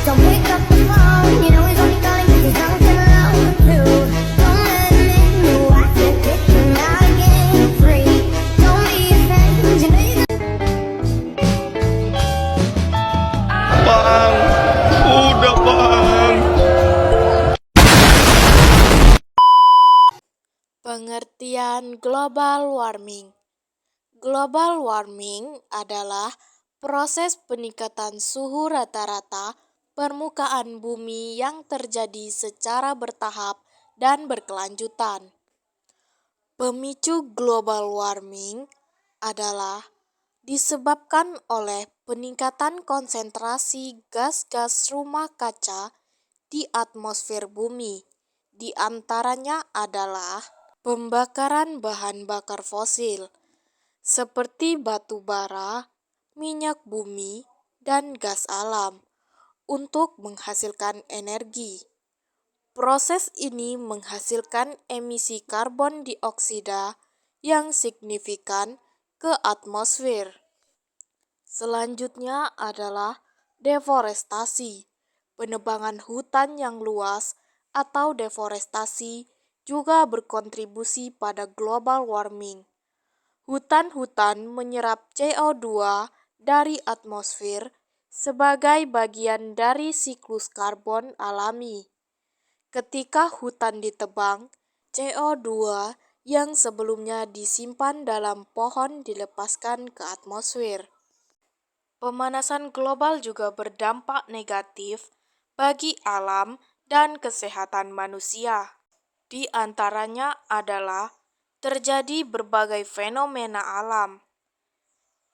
Bang, udah bang. Pengertian global warming. Global warming adalah proses peningkatan suhu rata-rata permukaan bumi yang terjadi secara bertahap dan berkelanjutan. Pemicu global warming adalah disebabkan oleh peningkatan konsentrasi gas-gas rumah kaca di atmosfer bumi. Di antaranya adalah pembakaran bahan bakar fosil seperti batu bara, minyak bumi, dan gas alam untuk menghasilkan energi. Proses ini menghasilkan emisi karbon dioksida yang signifikan ke atmosfer. Selanjutnya adalah deforestasi. Penebangan hutan yang luas atau deforestasi juga berkontribusi pada global warming. Hutan-hutan menyerap CO2 dari atmosfer sebagai bagian dari siklus karbon alami. Ketika hutan ditebang, CO2 yang sebelumnya disimpan dalam pohon dilepaskan ke atmosfer. Pemanasan global juga berdampak negatif bagi alam dan kesehatan manusia. Di antaranya adalah terjadi berbagai fenomena alam.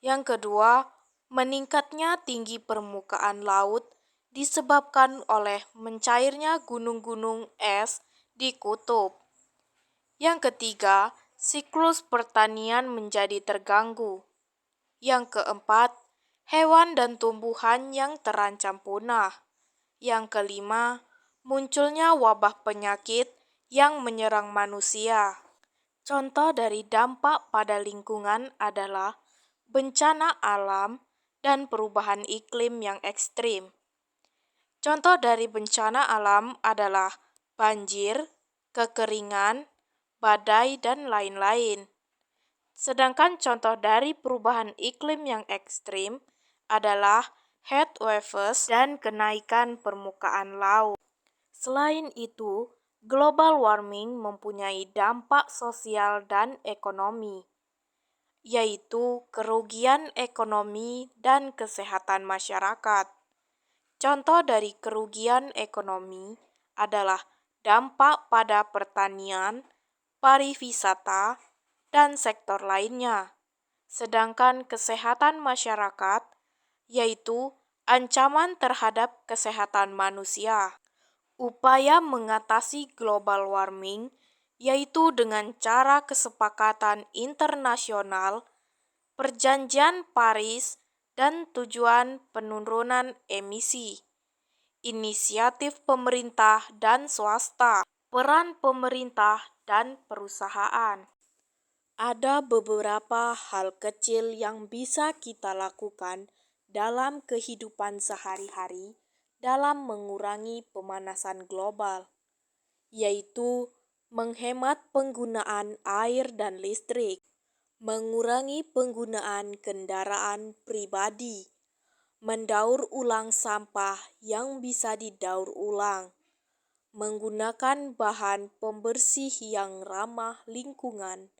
Yang kedua, meningkatnya tinggi permukaan laut disebabkan oleh mencairnya gunung-gunung es di kutub. Yang ketiga, siklus pertanian menjadi terganggu. Yang keempat, hewan dan tumbuhan yang terancam punah. Yang kelima, munculnya wabah penyakit yang menyerang manusia. Contoh dari dampak pada lingkungan adalah bencana alam dan perubahan iklim yang ekstrim. Contoh dari bencana alam adalah banjir, kekeringan, badai, dan lain-lain. Sedangkan contoh dari perubahan iklim yang ekstrim adalah heat waves dan kenaikan permukaan laut. Selain itu, global warming mempunyai dampak sosial dan ekonomi, yaitu kerugian ekonomi dan kesehatan masyarakat. Contoh dari kerugian ekonomi adalah dampak pada pertanian, pariwisata, dan sektor lainnya. Sedangkan kesehatan masyarakat, yaitu ancaman terhadap kesehatan manusia. Upaya mengatasi global warming yaitu dengan cara kesepakatan internasional, Perjanjian Paris, dan tujuan penurunan emisi. Inisiatif pemerintah dan swasta, peran pemerintah dan perusahaan. Ada beberapa hal kecil yang bisa kita lakukan dalam kehidupan sehari-hari dalam mengurangi pemanasan global, yaitu menghemat penggunaan air dan listrik, mengurangi penggunaan kendaraan pribadi, mendaur ulang sampah yang bisa didaur ulang, menggunakan bahan pembersih yang ramah lingkungan,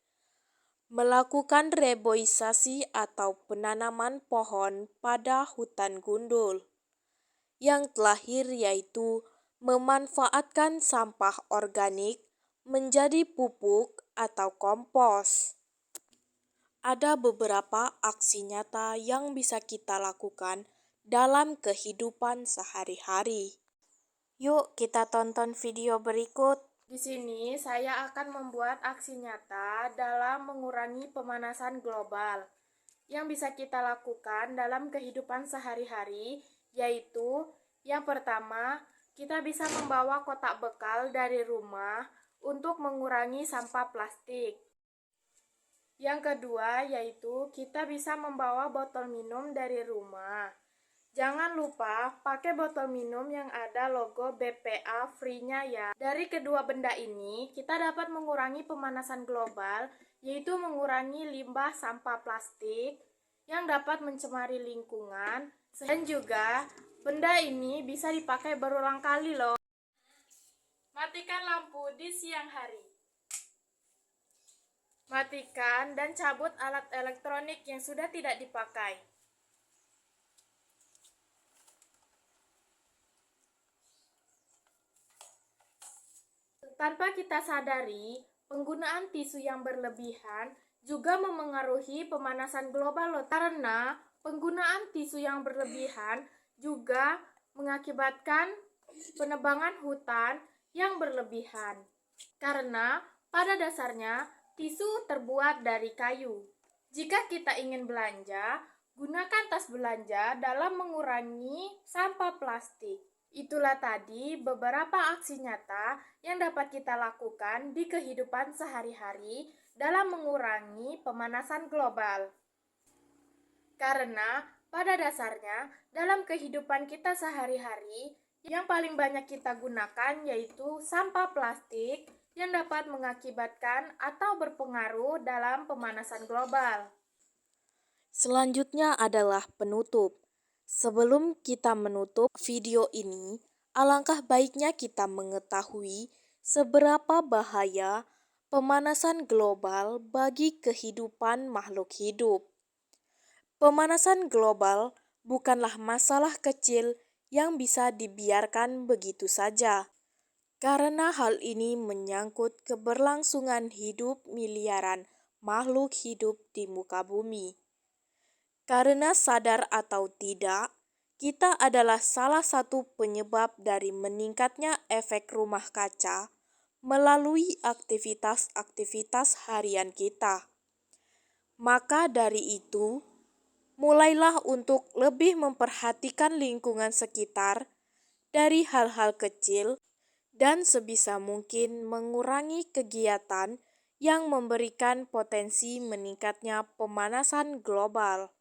melakukan reboisasi atau penanaman pohon pada hutan gundul. Yang terakhir yaitu memanfaatkan sampah organik menjadi pupuk atau kompos. Ada beberapa aksi nyata yang bisa kita lakukan dalam kehidupan sehari-hari. Yuk kita tonton video berikut. Di sini saya akan membuat aksi nyata dalam mengurangi pemanasan global. Yang bisa kita lakukan dalam kehidupan sehari-hari yaitu yang pertama, kita bisa membawa kotak bekal dari rumah untuk mengurangi sampah plastik. Yang kedua yaitu kita bisa membawa botol minum dari rumah. Jangan lupa pakai botol minum yang ada logo BPA free-nya ya. Dari kedua benda ini, kita dapat mengurangi pemanasan global, yaitu mengurangi limbah sampah plastik yang dapat mencemari lingkungan, dan juga benda ini bisa dipakai berulang kali loh. Matikan lampu di siang hari. Matikan dan cabut alat elektronik yang sudah tidak dipakai. Tanpa kita sadari, penggunaan tisu yang berlebihan juga memengaruhi pemanasan global loh. Karena penggunaan tisu yang berlebihan juga mengakibatkan penebangan hutan yang berlebihan. Karena pada dasarnya tisu terbuat dari kayu. Jika kita ingin belanja, gunakan tas belanja dalam mengurangi sampah plastik. Itulah tadi beberapa aksi nyata yang dapat kita lakukan di kehidupan sehari-hari dalam mengurangi pemanasan global. Karena pada dasarnya dalam kehidupan kita sehari-hari yang paling banyak kita gunakan yaitu sampah plastik yang dapat mengakibatkan atau berpengaruh dalam pemanasan global. Selanjutnya adalah penutup. Sebelum kita menutup video ini, alangkah baiknya kita mengetahui seberapa bahaya pemanasan global bagi kehidupan makhluk hidup. Pemanasan global bukanlah masalah kecil yang bisa dibiarkan begitu saja, karena hal ini menyangkut keberlangsungan hidup miliaran makhluk hidup di muka bumi. Karena sadar atau tidak, kita adalah salah satu penyebab dari meningkatnya efek rumah kaca melalui aktivitas-aktivitas harian kita. Maka dari itu, mulailah untuk lebih memperhatikan lingkungan sekitar dari hal-hal kecil dan sebisa mungkin mengurangi kegiatan yang memberikan potensi meningkatnya pemanasan global.